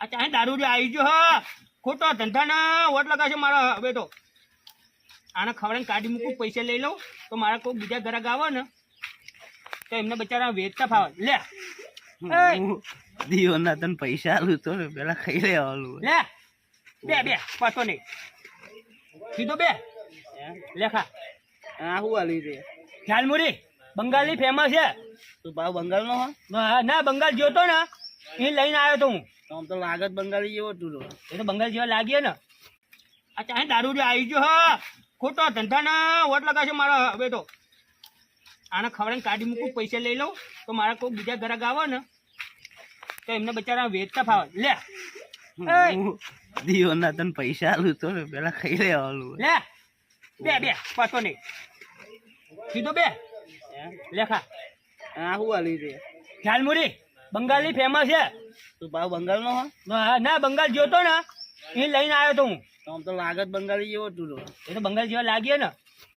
આ ચાહે દારૂ જે આવી ગયો હા ખોટો ધંધાના વોટ લગાવશે મારા હવે તો આને ખવડાવીને કાઢી મૂકું પૈસા લઈ લઉં તો મારા કોઈ બીજા ગ્રાહક આવે ને તો એમને બચારા વેચતા ફાવે લે દીવોના તને પૈસા આલું તો ને પેલા ખાઈ લેવાનું લે બે બે પાછો નહીં સીધો બે લેખા આ શું આલી છે ઝાલમુરી બંગાળની ફેમસ છે તું ભાવ બંગાળ નો ના બંગાળ જોતો ને એ લઈને આવ્યો તો હું આમ તો લાગત બંગાળી જેવો તું એ તો બંગાળ જેવા લાગીએ ને આ ચાહે દારૂ જે આવી ગયો હા ખોટો ધંધાના વોટ લગાવશે મારા હવે તો આને ખવડાવીને કાઢી મૂકું પૈસા લઈ લઉં તો મારા કોઈ બીજા ગ્રાહક આવે ને તો એમને બચારા વેચતા ફાવે લે દીવોના તને પૈસા આલું તો ને પેલા ખાઈ લેવાનું લે બે બે પાછો નહીં સીધો બે લેખા આ શું આલી છે ઝાલમુરી બંગાળની ફેમસ છે તું ભાવ બંગાળ નો ના બંગાળ જોતો ને એ લઈને આવ્યો તો હું આમ તો લાગત બંગાળી જેવો તું એ તો બંગાળ જેવા લાગીએ ને